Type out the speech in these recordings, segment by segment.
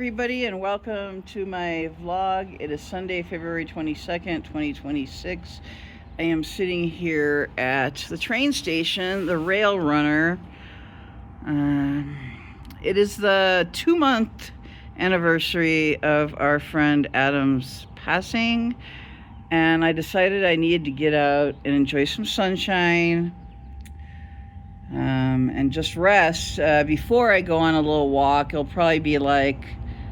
everybody, and welcome to my vlog. It is Sunday, February 22nd, 2026. I am sitting here at the train station, the Rail Runner. It is the 2-month anniversary of our friend Adam's passing, and I decided I needed to get out and enjoy some sunshine and just rest before I go on a little walk. It'll probably be like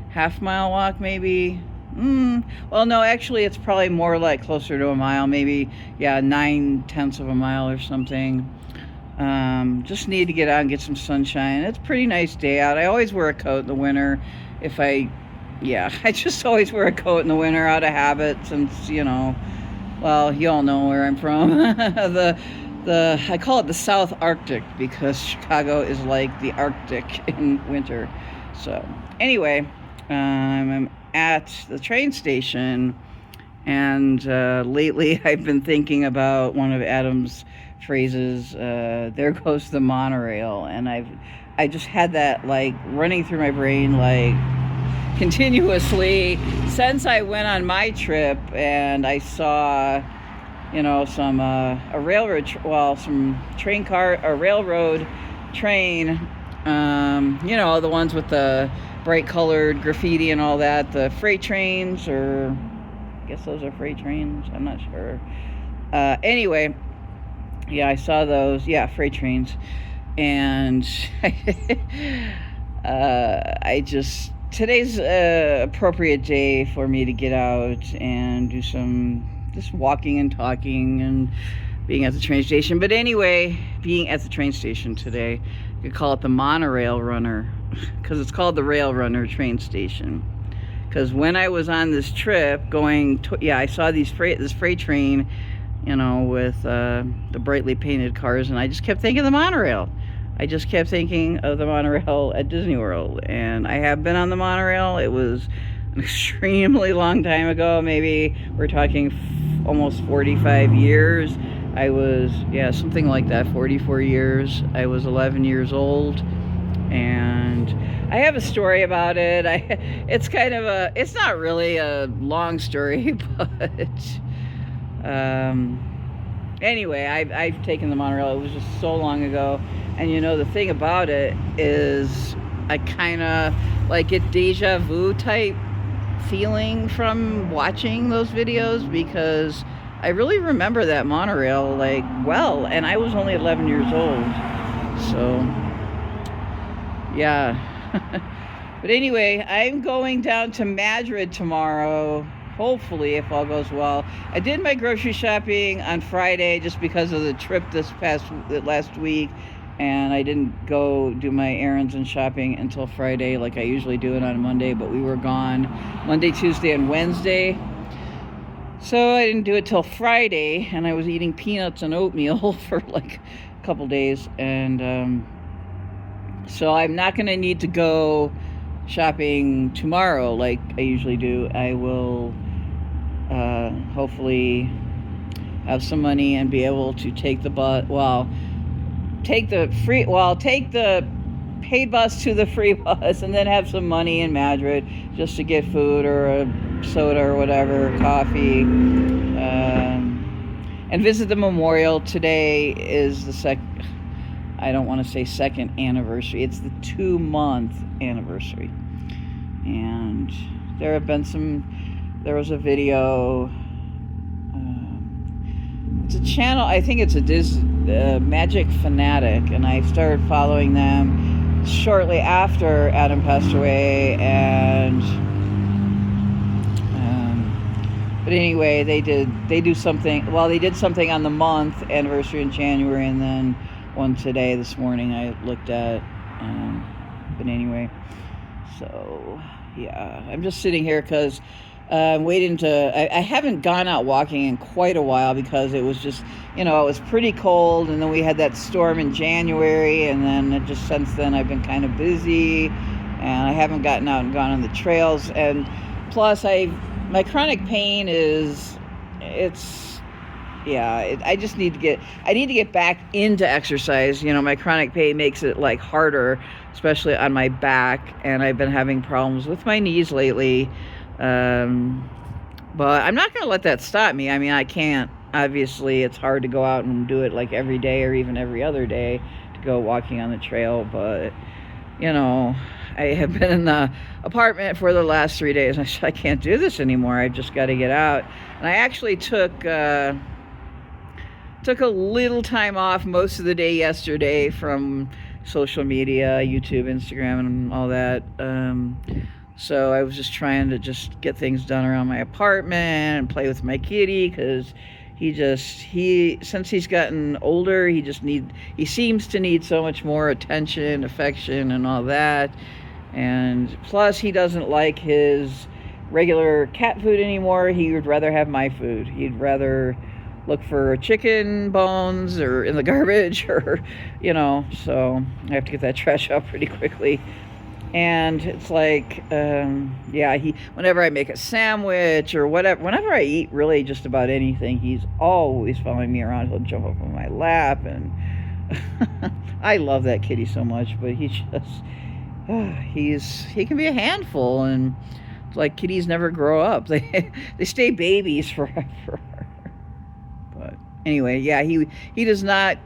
half-mile walk, maybe. Well, no, actually it's probably more like closer to a mile, maybe, yeah, 9/10 of a mile or something. Just need to get out and get some sunshine. It's a pretty nice day out. I always wear a coat in the winter. I just always wear a coat in the winter out of habit, since, well, you all know where I'm from. I call it the South Arctic because Chicago is like the Arctic in winter. So anyway, I'm at the train station, and lately I've been thinking about one of Adam's phrases, there goes the monorail, and I just had that like running through my brain like continuously since I went on my trip and I saw some railroad train, the ones with the bright colored graffiti and all that, the freight trains, or I guess those are freight trains, I'm not sure. Anyway, yeah, I saw those, freight trains, and today's appropriate day for me to get out and do some just walking and talking and being at the train station. But anyway, being at the train station today, you could call it the monorail runner, because it's called the Rail Runner train station. Because when I was on this trip I saw this freight train, with the brightly painted cars, and I just kept thinking of the monorail. I just kept thinking of the monorail at DisneyWorld, and I have been on the monorail. It was an extremely long time ago. Maybe we're talking almost 45 years. I was, something like that, 44 years. I was 11 years old, and I have a story about it. It's not really a long story, but anyway, I've taken the monorail. It was just so long ago, and the thing about it is I kind of like get deja vu type feeling from watching those videos, because I really remember that monorail well, and I was only 11 years old, so yeah. But anyway, I'm going down to Madrid tomorrow, hopefully, if all goes well. I did my grocery shopping on Friday just because of the trip last week, and I didn't go do my errands and shopping until Friday like I usually do it on Monday, but we were gone Monday, Tuesday, and Wednesday, so I didn't do it till Friday, and I was eating peanuts and oatmeal for like a couple days, and so I'm not going to need to go shopping tomorrow like I usually do. I will hopefully have some money and be able to take the paid bus to the free bus, and then have some money in Madrid just to get food or a soda or whatever, coffee, and visit the memorial. Today is I don't want to say second anniversary, it's the 2-month anniversary, and there was a video, it's a channel, I think it's a Magic Fanatic, and I started following them shortly after Adam passed away, and but anyway, they did something on the month anniversary in January, and then one today, this morning, I looked at, but anyway, so yeah, I'm just sitting here because I'm waiting I haven't gone out walking in quite a while, because it was just, it was pretty cold, and then we had that storm in January, and then just since then I've been kind of busy, and I haven't gotten out and gone on the trails, and plus my chronic pain I need to get back into exercise. My chronic pain makes it like harder especially on my back, and I've been having problems with my knees lately. But I'm not going to let that stop me. I mean, I can't. Obviously, it's hard to go out and do it like every day or even every other day to go walking on the trail. But, you know, I have been in the apartment for the last 3 days. I said, I can't do this anymore. I've just got to get out. And I actually took a little time off most of the day yesterday from social media, YouTube, Instagram, and all that. So I was just trying to just get things done around my apartment and play with my kitty, because since he's gotten older, he seems to need so much more attention, affection, and all that. And plus, he doesn't like his regular cat food anymore. He would rather have my food. He'd rather look for chicken bones or in the garbage, or, so I have to get that trash out pretty quickly. And it's like, whenever I make a sandwich or whatever, whenever I eat really just about anything, he's always following me around. He'll jump up on my lap, and I love that kitty so much, but he can be a handful, and it's like kitties never grow up. They stay babies forever. But anyway, yeah, he is not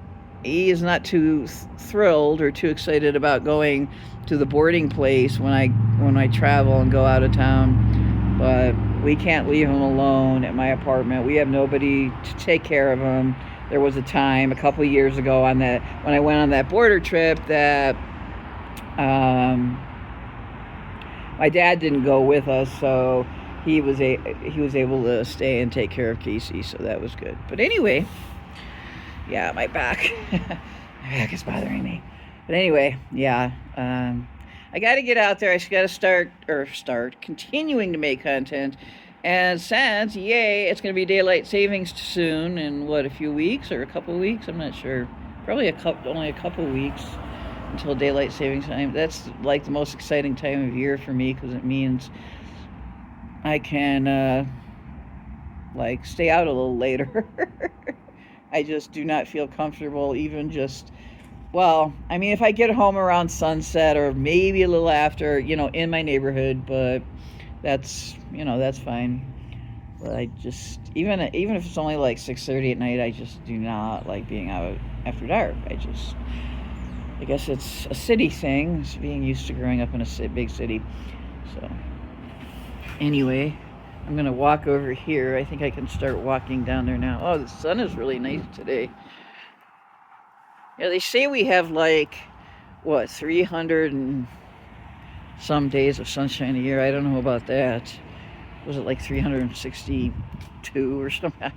too thrilled or too excited about going to the boarding place when I travel and go out of town. But we can't leave him alone at my apartment. We have nobody to take care of him. There was a time a couple of years ago when I went on that border trip that my dad didn't go with us, so he was able to stay and take care of Casey, so that was good. But anyway, yeah, my back is bothering me. But anyway, yeah, I got to get out there. I got to start continuing to make content. And since, yay, it's going to be daylight savings soon, in a few weeks or a couple of weeks, I'm not sure. Probably only a couple of weeks until daylight savings time. That's like the most exciting time of year for me, because it means I can stay out a little later. I just do not feel comfortable even just, if I get home around sunset or maybe a little after, in my neighborhood, but that's fine. But I just, even if it's only like 6:30 at night, I just do not like being out after dark. I guess it's a city thing, it's being used to growing up in a big city. So anyway, I'm going to walk over here. I think I can start walking down there now. Oh, the sun is really nice today. Yeah, they say we have 300 and some days of sunshine a year. I don't know about that. Was it like 362 or something?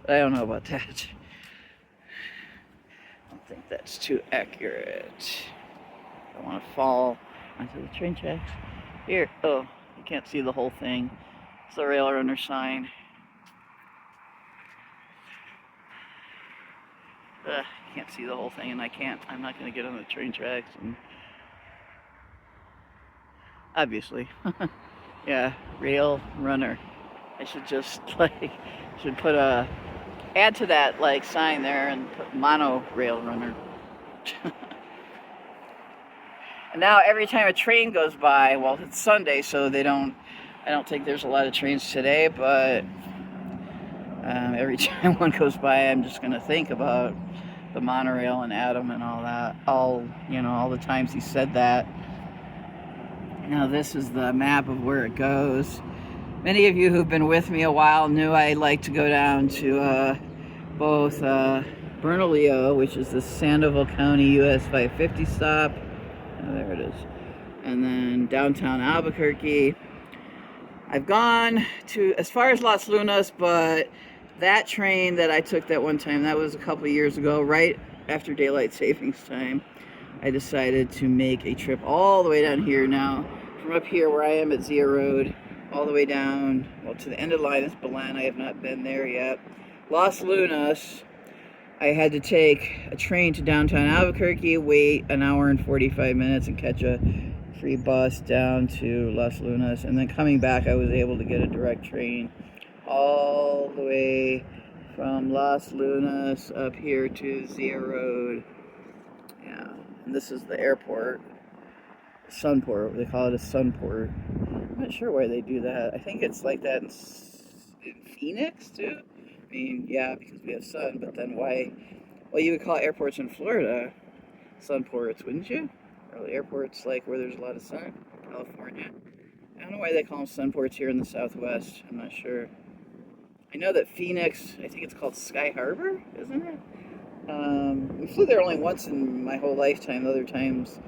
I don't know about that. I don't think that's too accurate. I don't want to fall onto the train tracks. Here, you can't see the whole thing. It's the rail runner sign. Can't see the whole thing, and I'm not going to get on the train tracks, and obviously, yeah, rail runner. I should just add to that sign there and put monorail runner. And now every time a train goes by, it's Sunday, so I don't think there's a lot of trains today, but every time one goes by, I'm just going to think about the monorail and Adam and all that, all the times he said that. Now this is the map of where it goes. Many of you who've been with me a while knew I like to go down to both Bernalillo, which is the Sandoval County US 550 stop. Oh, there it is. And then downtown Albuquerque. I've gone to as far as Las Lunas, but that train that I took that one time, that was a couple of years ago, right after daylight savings time. I decided to make a trip all the way down here now, from up here where I am at Zia Road, all the way down, to the end of the line is Belen. I have not been there yet. Las Lunas, I had to take a train to downtown Albuquerque, wait an hour and 45 minutes, and catch a free bus down to Las Lunas. And then coming back, I was able to get a direct train all the way from Las Lunas up here to Zia Road. Yeah, and this is the airport. sunport. They call it a sunport. I'm not sure why they do that. I think it's like that in Phoenix too. I mean, yeah, because we have sun, but then why? Well, you would call airports in Florida sunports, wouldn't you? Or airports like where there's a lot of sun, California. I don't know why they call them sunports here in the Southwest. I'm not sure. I know that Phoenix, I think it's called Sky Harbor, isn't it? We flew there only once in my whole lifetime. The other times,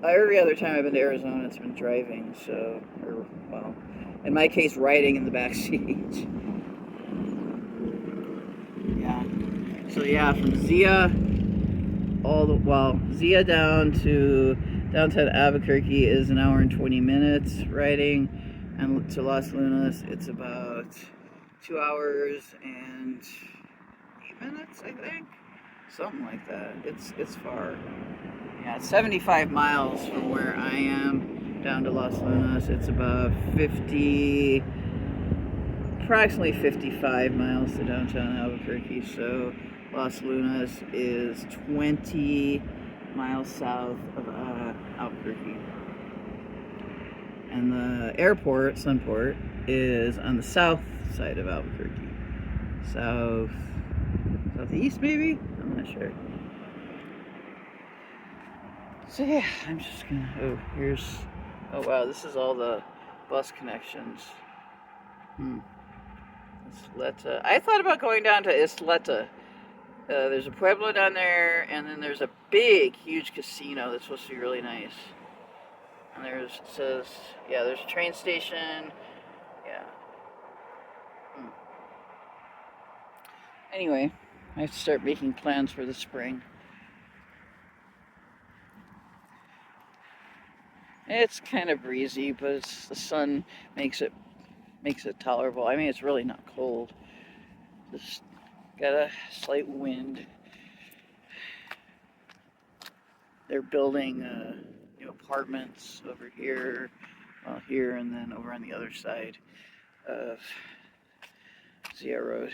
every other time I've been to Arizona, it's been driving. So, or well, in my case, riding in the back seat. Yeah. So yeah, from Zia Zia down to downtown Albuquerque is an hour and 20 minutes riding, and to Los Lunas it's about 2 hours and 8 minutes, I think, something like that. It's far. Yeah, it's 75 miles from where I am down to Los Lunas. It's about approximately 55 miles to downtown Albuquerque. So Los Lunas is 20 miles south of Albuquerque. And the airport, Sunport, is on the south side of Albuquerque. Southeast maybe? I'm not sure. So yeah, I'm just gonna, oh wow, this is all the bus connections. Isleta. I thought about going down to Isleta. There's a pueblo down there, and then there's a big, huge casino that's supposed to be really nice. And it says, yeah, there's a train station. Yeah. Anyway, I have to start making plans for the spring. It's kind of breezy, but the sun makes it tolerable. I mean, it's really not cold. Just got a slight wind. They're building new apartments over here, here, and then over on the other side of Zia Road.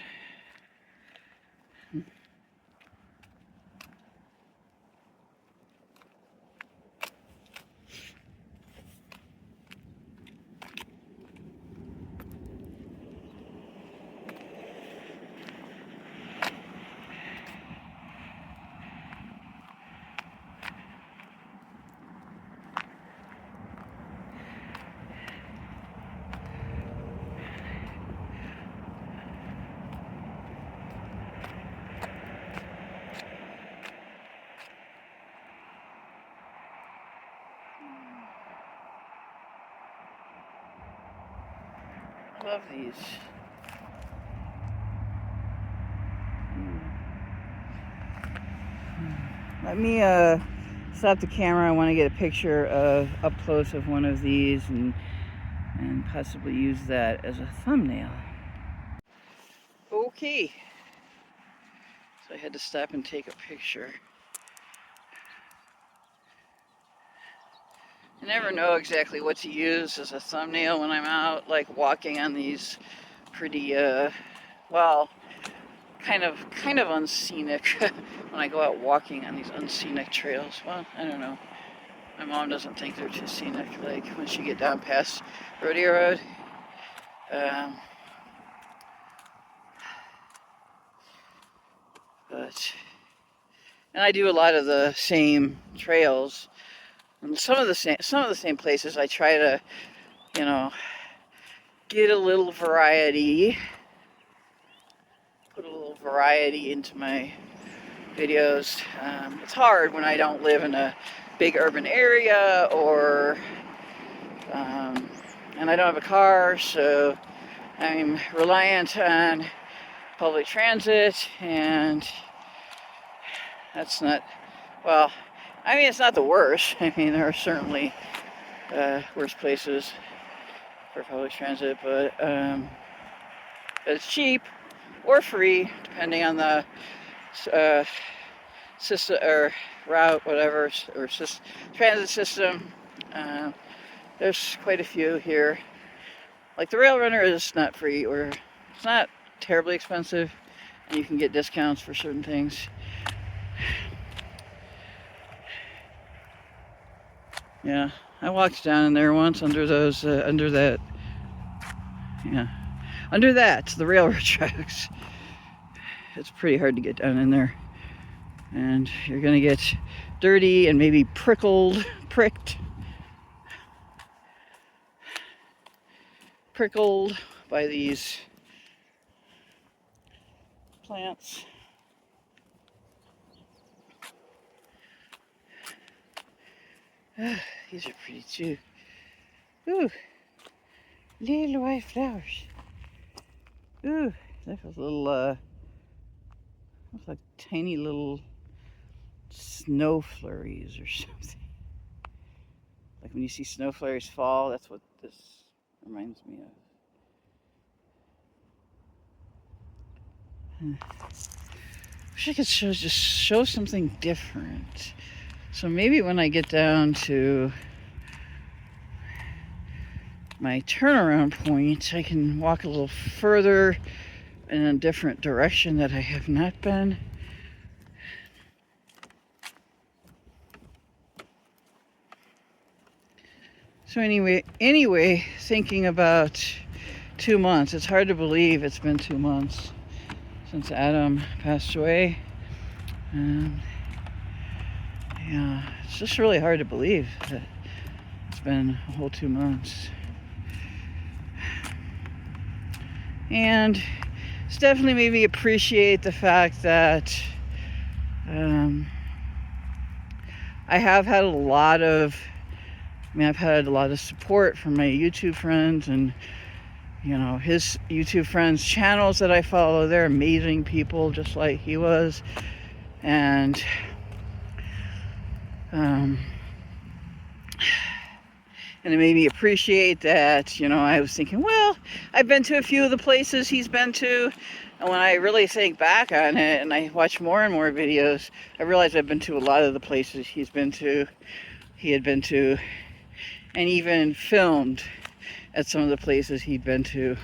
I love these. Let me stop the camera. I want to get a picture of up close of one of these and possibly use that as a thumbnail. Okay. So I had to stop and take a picture. I never know exactly what to use as a thumbnail when I'm out, like walking on these pretty, well, kind of unscenic, when I go out walking on these unscenic trails. Well, I don't know. My mom doesn't think they're too scenic, like when she get down past Rodeo Road. And I do a lot of the same trails. And some of the same places I try to, you know, get a little variety, put a little variety into my videos. It's hard when I don't live in a big urban area, or and I don't have a car, so I'm reliant on public transit, and that's not, well, I mean, it's not the worst. I mean, there are certainly worse places for public transit, but it's cheap or free, depending on the system or route, whatever, or transit system. There's quite a few here. Like the Rail Runner is not free, or it's not terribly expensive, and you can get discounts for certain things. Yeah, I walked down in there once under those, under that, yeah, under that, the railroad tracks. It's pretty hard to get down in there. And you're gonna get dirty and maybe pricked by these plants. These are pretty too. Ooh, little white flowers. Ooh, that was a little, looks like tiny little snow flurries or something. Like when you see snow flurries fall, that's what this reminds me of. Wish I could show something different. So maybe when I get down to my turnaround point, I can walk a little further in a different direction that I have not been. So anyway, thinking about 2 months. It's hard to believe it's been 2 months since Adam passed away. Yeah, it's just really hard to believe that it's been a whole 2 months. And it's definitely made me appreciate the fact that I've had a lot of support from my YouTube friends and, you know, his YouTube friends' channels that I follow. They're amazing people, just like he was. And it made me appreciate that, you know, I was thinking, well, I've been to a few of the places he's been to. And when I really think back on it and I watch more and more videos, I realize I've been to a lot of the places he had been to, and even filmed at some of the places he'd been to.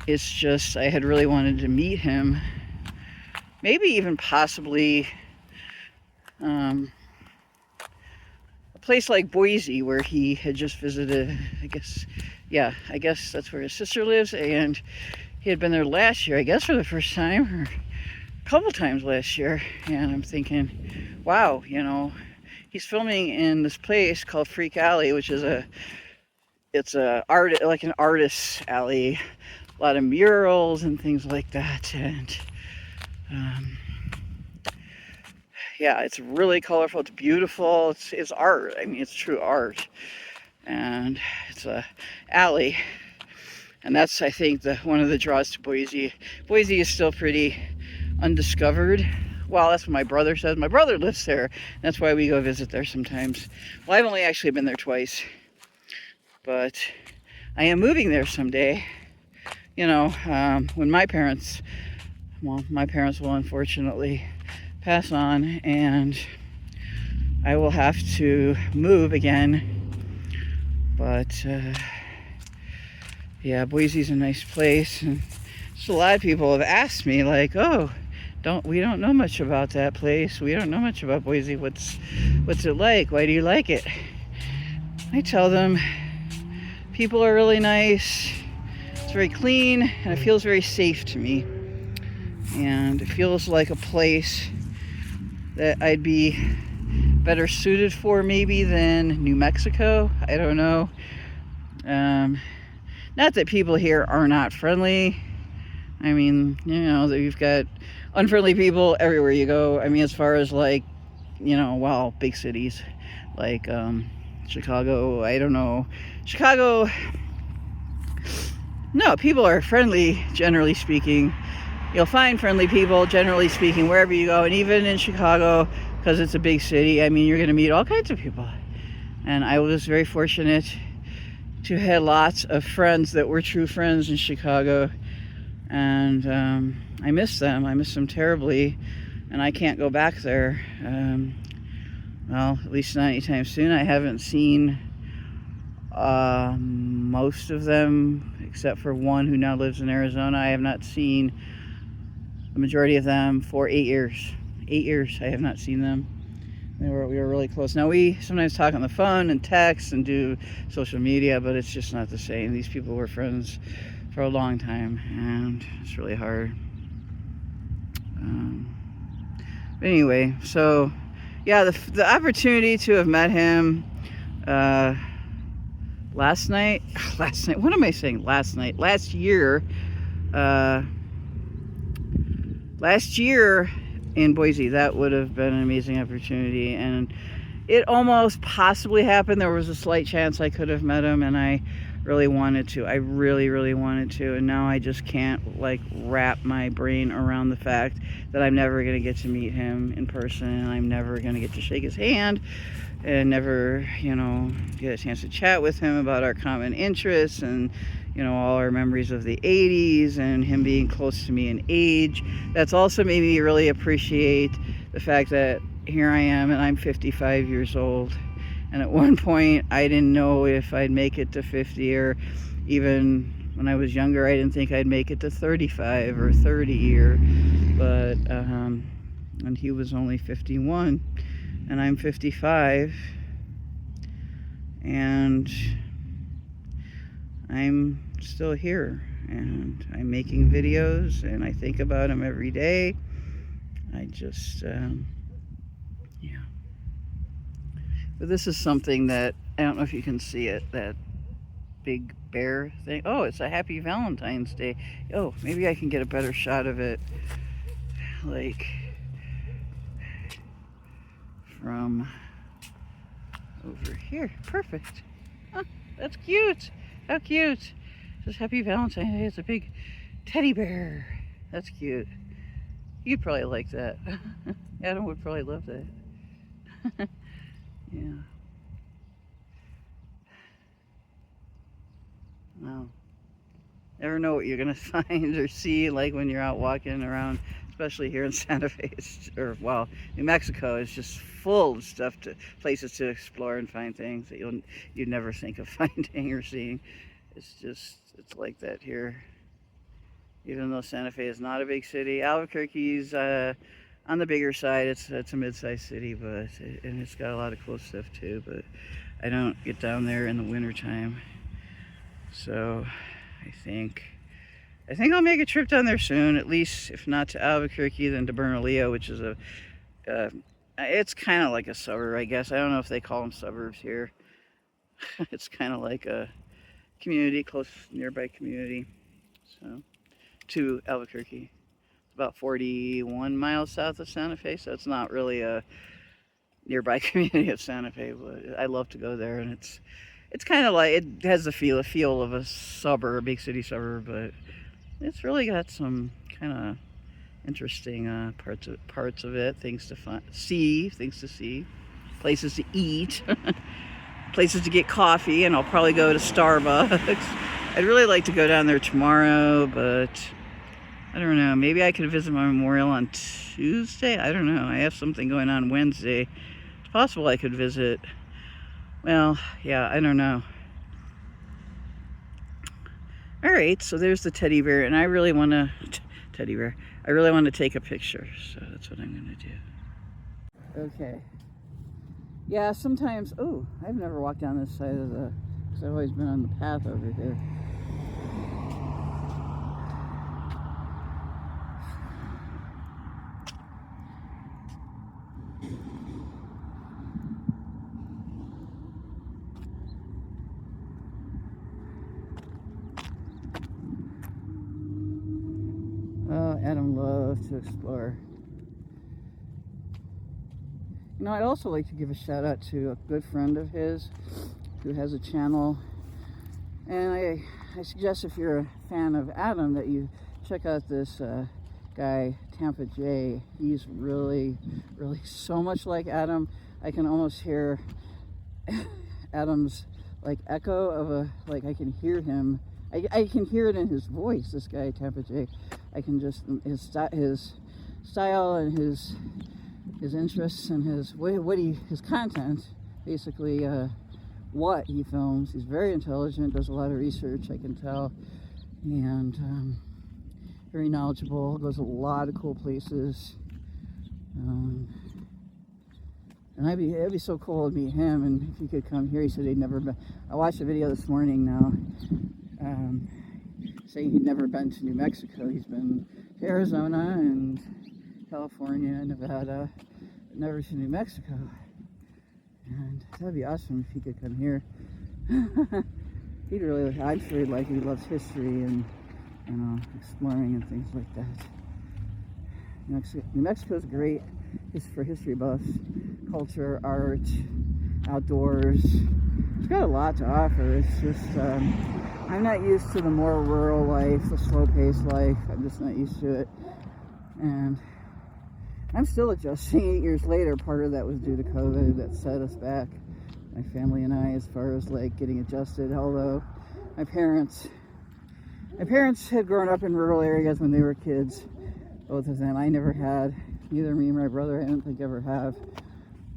It's just, I had really wanted to meet him. Maybe even possibly a place like Boise, where he had just visited. I guess that's where his sister lives, and he had been there last year, I guess for the first time, or a couple times last year. And I'm thinking, wow, you know, he's filming in this place called Freak Alley, which is it's an artist's alley, a lot of murals and things like that. And yeah, it's really colorful. It's beautiful. It's art. I mean, it's true art. And it's a alley. And that's, I think, one of the draws to Boise. Boise is still pretty undiscovered. Well, that's what my brother says. My brother lives there. That's why we go visit there sometimes. Well, I've only actually been there twice. But I am moving there someday. You know, when my parents will unfortunately pass on, and I will have to move again. But yeah, Boise's a nice place, and just a lot of people have asked me, like, oh, we don't know much about that place. We don't know much about Boise. What's it like? Why do you like it? I tell them people are really nice. It's very clean, and it feels very safe to me. And it feels like a place that I'd be better suited for maybe than New Mexico. I don't know. Not that people here are not friendly. I mean, you know, you've got unfriendly people everywhere you go. I mean, as far as like, you know, well, big cities like Chicago, I don't know. Chicago, no, people are friendly, generally speaking. You'll find friendly people, generally speaking, wherever you go. And even in Chicago, because it's a big city, I mean, you're going to meet all kinds of people. And I was very fortunate to have lots of friends that were true friends in Chicago. And I miss them. I miss them terribly. And I can't go back there. Well, at least not anytime soon. I haven't seen most of them, except for one who now lives in Arizona. I have not seen the majority of them for 8 years. 8 years I have not seen them. we were really close. Now we sometimes talk on the phone and text and do social media, but it's just not the same. These people were friends for a long time, and it's really hard. But anyway, so yeah, the opportunity to have met him last night. What am I saying? Last year. Last year in Boise, that would have been an amazing opportunity, and it almost possibly happened. There was a slight chance I could have met him, and I really wanted to. I really wanted to, and now I just can't like wrap my brain around the fact that I'm never going to get to meet him in person, and I'm never going to get to shake his hand, and never, you know, get a chance to chat with him about our common interests and, you know, all our memories of the 80s and him being close to me in age. That's also made me really appreciate the fact that here I am and I'm 55 years old. And at one point, I didn't know if I'd make it to 50, or even when I was younger, I didn't think I'd make it to 35 or 30 but, and he was only 51 and I'm 55, and I'm still here, and I'm making videos, and I think about him every day. I just, yeah. But this is something that, I don't know if you can see it, that big bear thing. Oh, it's a happy Valentine's Day. Oh, maybe I can get a better shot of it, like, from over here. Perfect. Oh, that's cute. How cute. It says Happy Valentine's Day. It's a big teddy bear. That's cute. You'd probably like that. Adam would probably love that. Yeah. Wow. Never know what you're going to find or see, like when you're out walking around, especially here in Santa Fe, or well, New Mexico is just full of stuff, places to explore and find things that you'd never think of finding or seeing. It's like that here. Even though Santa Fe is not a big city, Albuquerque's on the bigger side. It's a mid-sized city, and it's got a lot of cool stuff too. But I don't get down there in the wintertime, so I think I'll make a trip down there soon. At least, if not to Albuquerque, then to Bernalillo, which is it's kind of like a suburb, I guess. I don't know if they call them suburbs here. It's kind of like a community, close nearby community. So, to Albuquerque, it's about 41 miles south of Santa Fe, so it's not really a nearby community of Santa Fe. But I love to go there, and it's kind of like, it has the feel of a suburb, big city suburb, but it's really got some kind of interesting parts of it, things to see, places to eat, places to get coffee, and I'll probably go to Starbucks. I'd really like to go down there tomorrow, but I don't know. Maybe I could visit my memorial on Tuesday. I don't know. I have something going on Wednesday. It's possible I could visit. Well, yeah, I don't know. All right, so there's the teddy bear, and I really want to I really want to take a picture, so that's what I'm going to do. Okay. Yeah, sometimes. Oh, I've never walked down this side of because I've always been on the path over here. Oh, Adam loves to explore. You know, I'd also like to give a shout out to a good friend of his who has a channel, and I suggest, if you're a fan of Adam, that you check out this guy, Tampa J. He's really so much like Adam. I can almost hear Adam's like echo of I can hear him. I can hear it in his voice, this guy, Tampa J. I can just, his style and his interests and his content, basically what he films. He's very intelligent, does a lot of research, I can tell, and very knowledgeable, goes a lot of cool places. And it'd be so cool to meet him, and if he could come here. He said he'd never been. I watched a video this morning now, saying he'd never been to New Mexico. He's been to Arizona and California, Nevada, but never to New Mexico. And that'd be awesome if he could come here. He'd really, I'm sure he'd like it. He loves history and, you know, exploring and things like that. New Mexico's great for history buffs, culture, art, outdoors. It's got a lot to offer. It's just, I'm not used to the more rural life, the slow-paced life. I'm just not used to it. And I'm still adjusting 8 years later. Part of that was due to COVID that set us back, my family and I, as far as like getting adjusted. Although my parents had grown up in rural areas when they were kids, both of them. I never had. Neither me or my brother, I don't think, ever have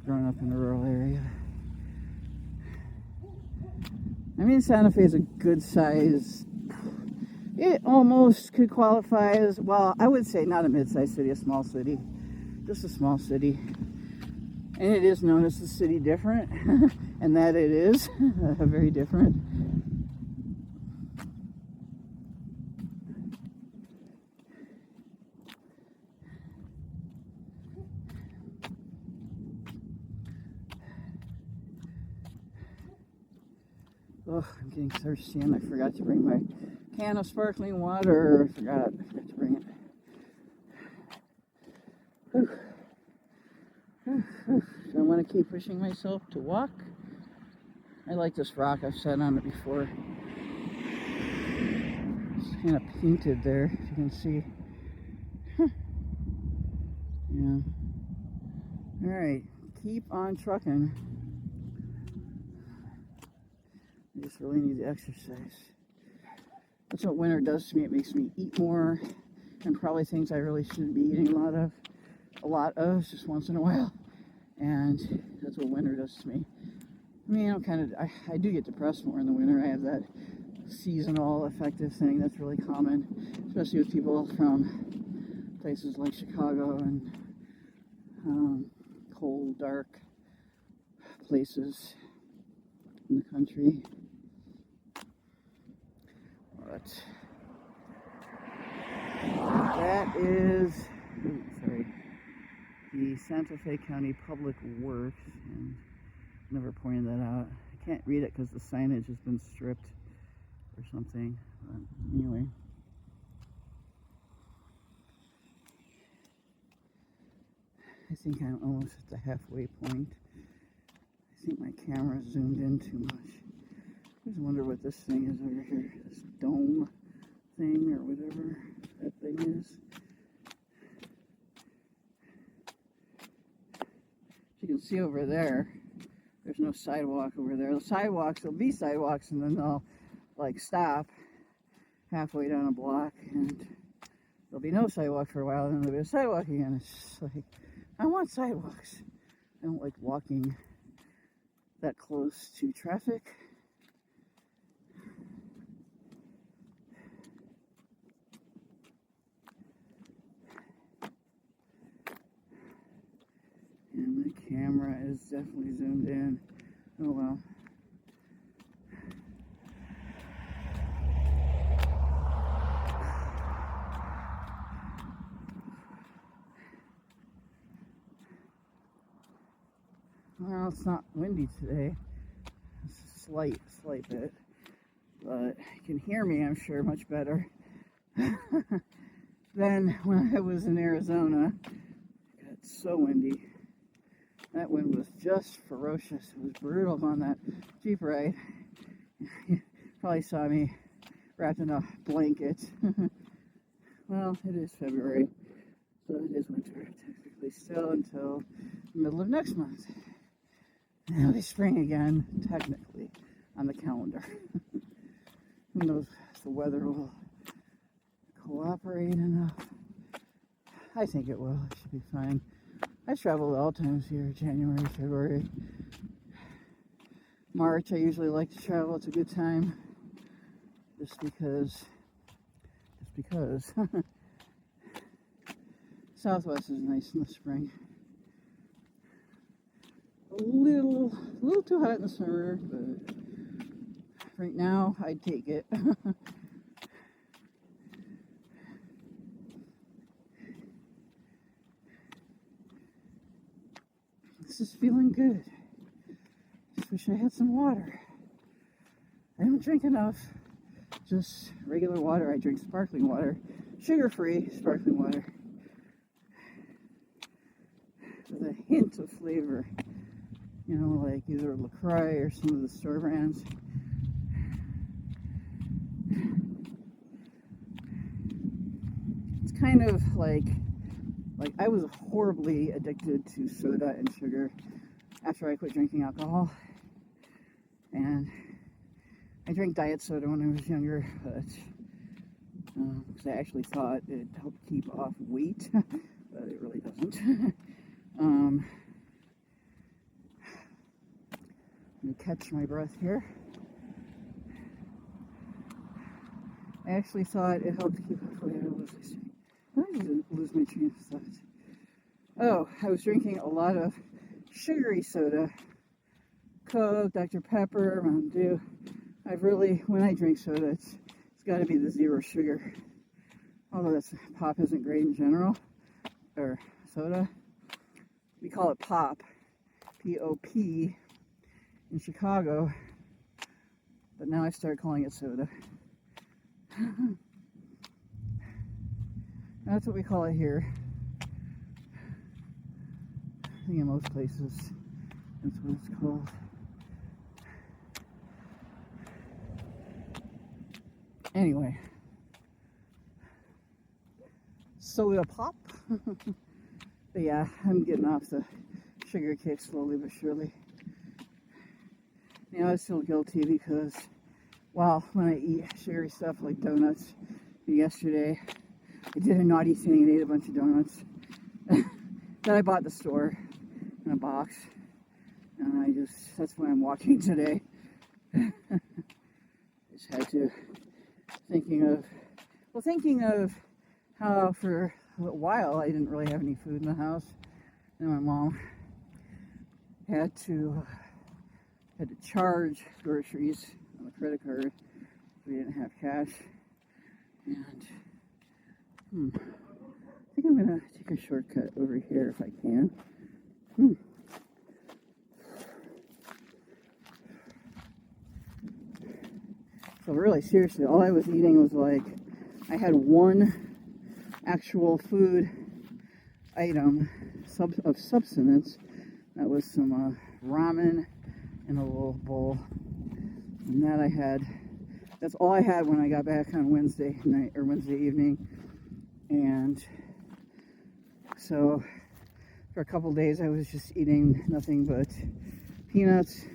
grown up in a rural area. I mean, Santa Fe is a good size. It almost could qualify as, well, I would say not a mid-sized city, a small city. Just a small city. And it is known as the city different, and that it is very different. Oh, I'm getting thirsty, and I forgot to bring my can of sparkling water. I forgot to bring it. Whew. So I want to keep pushing myself to walk. I like this rock. I've sat on it before. It's kind of painted there, if you can see. Yeah. All right, keep on trucking. I just really need the exercise. That's what winter does to me. It makes me eat more, and probably things I really shouldn't be eating a lot of, just once in a while. And that's what winter does to me. I mean, I do get depressed more in the winter. I have that seasonal affective thing that's really common, especially with people from places like Chicago and cold, dark places in the country. But that is, the Santa Fe County Public Works, and never pointed that out. I can't read it because the signage has been stripped or something. But anyway. I think I'm almost at the halfway point. I think my camera zoomed in too much. I just wonder what this thing is over here. This dome thing or whatever that thing is. As you can see over there, there's no sidewalk over there. The sidewalks, there'll be sidewalks, and then they'll like stop halfway down a block, and there'll be no sidewalk for a while, and then there'll be a sidewalk again. It's just like, I want sidewalks. I don't like walking that close to traffic. And the camera is definitely zoomed in. Oh well. Well, it's not windy today. It's a slight bit. But you can hear me, I'm sure, much better than when I was in Arizona. It got so windy. That wind was just ferocious. It was brutal on that Jeep ride. You probably saw me wrapped in a blanket. Well, it is February, so it is winter technically still until the middle of next month. And it'll be spring again, technically, on the calendar. Who knows if the weather will cooperate enough. I think it will. It should be fine. I travel at all times here, January, February, March. I usually like to travel. It's a good time. Just because. Southwest is nice in the spring. little too hot in the summer, but right now I'd take it. This is feeling good. Just wish I had some water. I don't drink enough. Just regular water. I drink sparkling water. Sugar-free sparkling water. With a hint of flavor. You know, like either LaCroix or some of the store brands. It's kind of like I was horribly addicted to soda and sugar after I quit drinking alcohol. And I drank diet soda when I was younger, but because I actually thought it helped keep off weight, but it really doesn't. Let me catch my breath here. I actually thought it helped keep off weight. I didn't lose my train of thought. Oh, I was drinking a lot of sugary soda. Coke, Dr. Pepper, Mountain Dew. When I drink soda, it's got to be the zero sugar. Although pop isn't great in general, or soda. We call it pop, P-O-P, in Chicago. But now I started calling it soda. That's what we call it here. I think in most places, that's what it's called. Anyway, soda pop. But yeah, I'm getting off the sugar kick slowly but surely. You know, I feel guilty because, well, when I eat sugary stuff like donuts, yesterday I did a naughty thing and ate a bunch of donuts that I bought at the store in a box. And that's what I'm watching today. Just had to, thinking of how for a little while I didn't really have any food in the house. And my mom had to charge groceries on the credit card. We didn't have cash. And I think I'm gonna take a shortcut over here if I can. So really, seriously, all I was eating was I had one actual food item of substance. That was some ramen in a little bowl. And that's all I had when I got back on Wednesday night or Wednesday evening. And so for a couple days I was just eating nothing but peanuts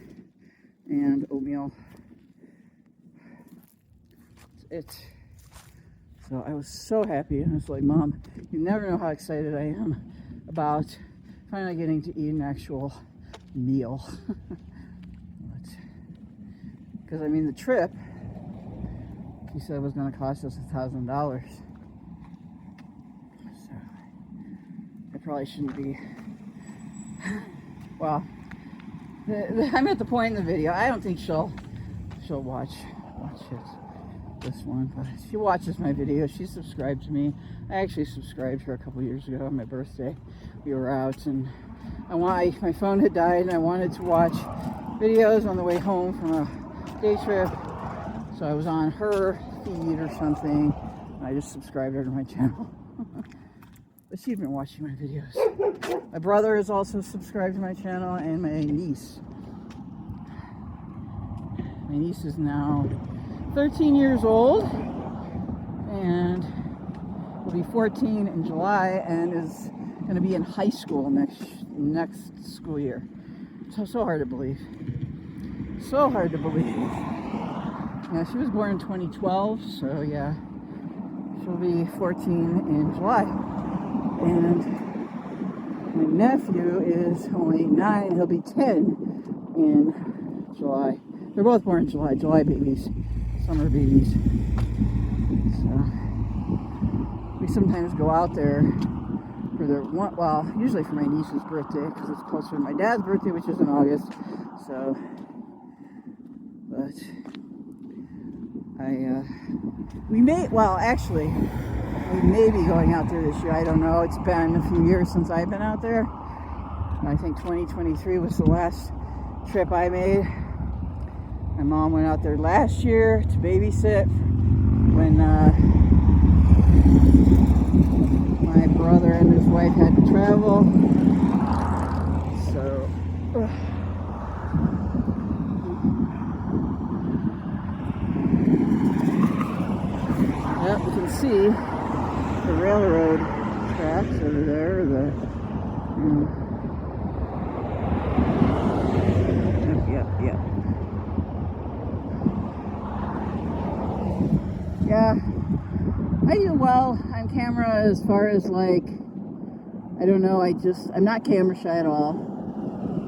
and oatmeal. So I was so happy. I was like, Mom, you never know how excited I am about finally getting to eat an actual meal. Because I mean, the trip, he said, was going to cost us $1,000. So I probably shouldn't be. Well, I'm at the point in the video. I don't think she'll watch this one, but she watches my videos. She subscribed to me. I actually subscribed to her a couple years ago on my birthday. We were out, and my phone had died, and I wanted to watch videos on the way home from a day trip. So I was on her feed or something. And I just subscribed her to my channel. But she's been watching my videos. My brother is also subscribed to my channel, and my niece. My niece is now 13 years old and will be 14 in July and is going to be in high school next school year. So hard to believe. So hard to believe. Yeah, she was born in 2012, so yeah, she'll be 14 in July. And my nephew is only 9, he'll be 10 in July. They're both born in July babies. Summer babies. So we sometimes go out there for their one, well, usually for my niece's birthday, because it's closer to my dad's birthday, which is in August. So, but we may be going out there this year. I don't know. It's been a few years since I've been out there. I think 2023 was the last trip I made. My mom went out there last year to babysit when my brother and his wife had to travel. So, yep, you can see the railroad tracks over there. Yep. Yeah, I do well on camera as far as like, I don't know, I'm not camera shy at all.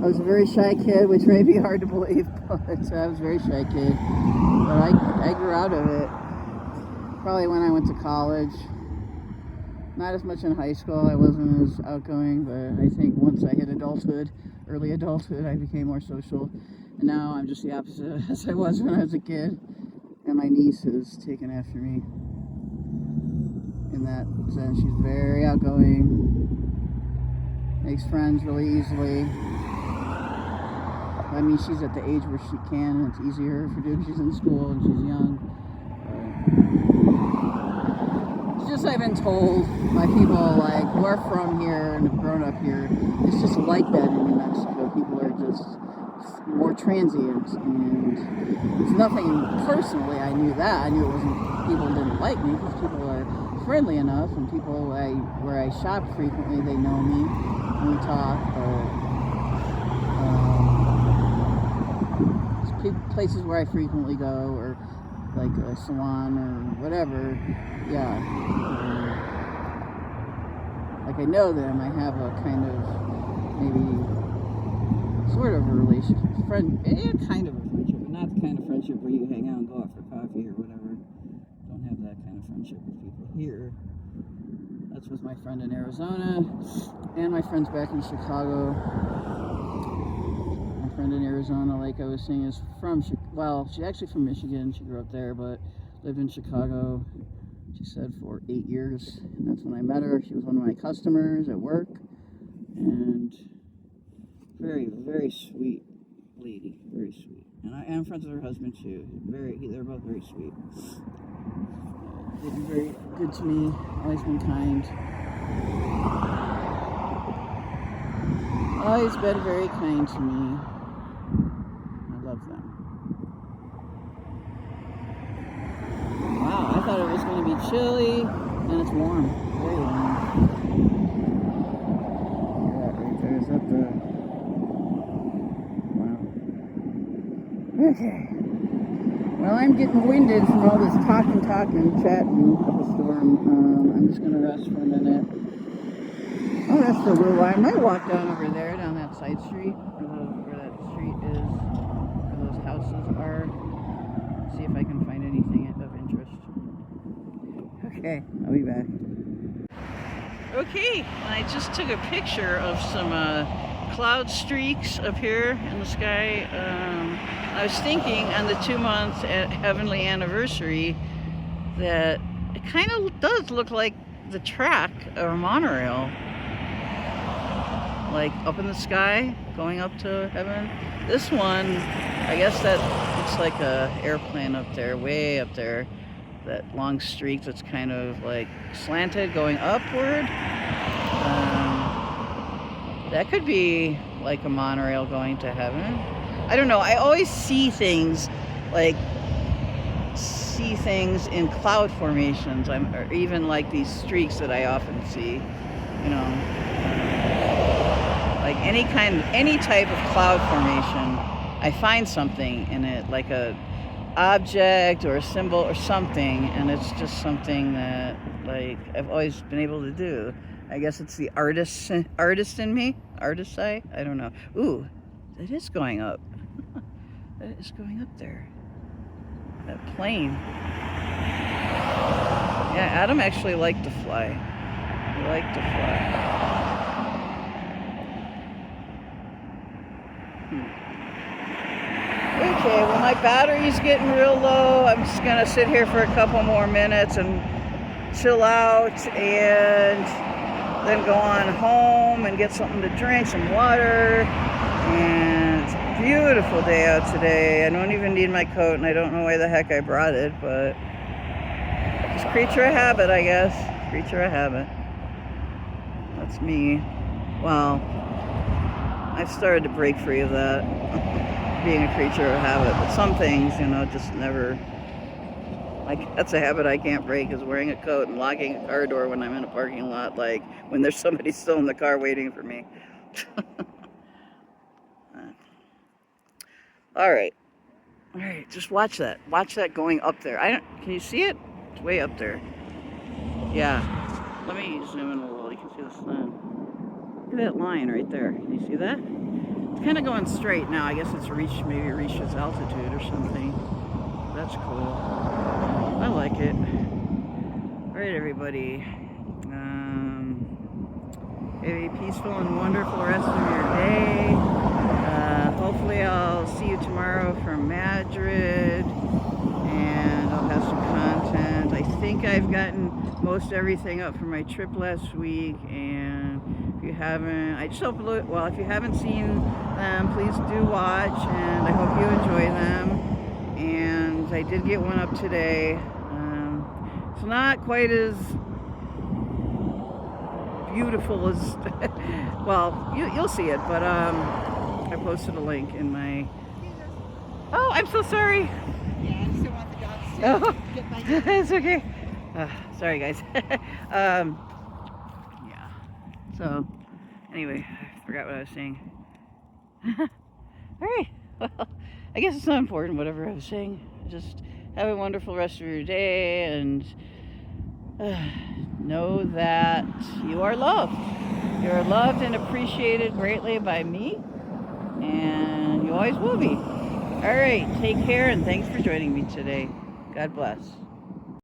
I was a very shy kid, which may be hard to believe, but I was a very shy kid. But I grew out of it. Probably when I went to college. Not as much in high school, I wasn't as outgoing, but I think once I hit adulthood, early adulthood, I became more social. And now I'm just the opposite as I was when I was a kid. And my niece has taken after me in that sense. She's very outgoing, makes friends really easily. I mean, she's at the age where she can, and it's easier for her. She's in school and she's young. It's just I've been told by people like who are from here and have grown up here, it's just like that in New Mexico. People are just more transient, and it's nothing personally. I knew that. I knew it wasn't, people didn't like me, because people are friendly enough, and people where I shop frequently, they know me and we talk. Places where I frequently go, or like a salon or whatever, yeah. Like I know them, I have a kind of maybe sort of a relationship, kind of a friendship, but not the kind of friendship where you hang out and go out for coffee or whatever. Don't have that kind of friendship with people here. That's with my friend in Arizona, and my friends back in Chicago. My friend in Arizona, like I was saying, is from, she's actually from Michigan. She grew up there, but lived in Chicago, she said, for 8 years. And that's when I met her. She was one of my customers at work. And very, very sweet lady. Very sweet. And I'm friends with her husband, too. They're both very sweet. They've been very good to me. Always been kind. Always been very kind to me. I love them. Wow, I thought it was going to be chilly, and it's warm. Very warm. Yeah, right there. Is that the... Wow. Okay. Well, I'm getting winded from all this talking, chatting up a storm. I'm just going to rest for a minute. I'll rest for a little while. I might walk down over there, down that side street, where that street is, where those houses are. See if I can find anything of interest. Okay, I'll be back. Okay, I just took a picture of some cloud streaks up here in the sky. I was thinking on the 2-month heavenly anniversary that it kind of does look like the track or a monorail, like up in the sky going up to heaven. This one, I guess that looks like a airplane up there, way up there, that long streak that's kind of like slanted going upward. That could be like a monorail going to heaven. I don't know. I always see things in cloud formations, or even like these streaks that I often see, you know, like any type of cloud formation. I find something in it, like a object or a symbol or something, and it's just something that like I've always been able to do. I guess it's the artist in me, artist eye. I don't know. Ooh, it is going up. That is going up there. That plane. Yeah, Adam actually liked to fly. I like to fly. Okay, well my battery's getting real low. I'm just gonna sit here for a couple more minutes and chill out and then go on home and get something to drink, some water. And it's a beautiful day out today. I don't even need my coat and I don't know why the heck I brought it, but just creature of habit, I guess. Creature of habit. That's me. Well, I've started to break free of that, being a creature of habit, but some things, you know, just never, like, that's a habit I can't break, is wearing a coat and locking a car door when I'm in a parking lot, like when there's somebody still in the car waiting for me. All right, just watch that going up there. Can you see it? It's way up there. Yeah, let me zoom in a little. You can see the sun. Look at that line right there. Can you see that? It's kind of going straight now. I guess it's maybe reached its altitude or something. That's cool. I like it. All right, everybody. Have a peaceful and wonderful rest of your day. Hopefully I'll see you tomorrow from Madrid, and I'll have some content. I think I've gotten most everything up for my trip last week, and if you haven't, I just hope, well, if you haven't seen them, please do watch, and I hope you enjoy them. And I did get one up today. It's not quite as beautiful as, well, you'll see it, but I posted a link in my, oh, I'm so sorry. Yeah, I just don't want the dogs to get my It's okay. Sorry, guys. Yeah. So, anyway, I forgot what I was saying. All right. Well, I guess it's not important, whatever I was saying. Just have a wonderful rest of your day, and know that you are loved. You are loved and appreciated greatly by me, and you always will be. All right, take care, and thanks for joining me today. God bless.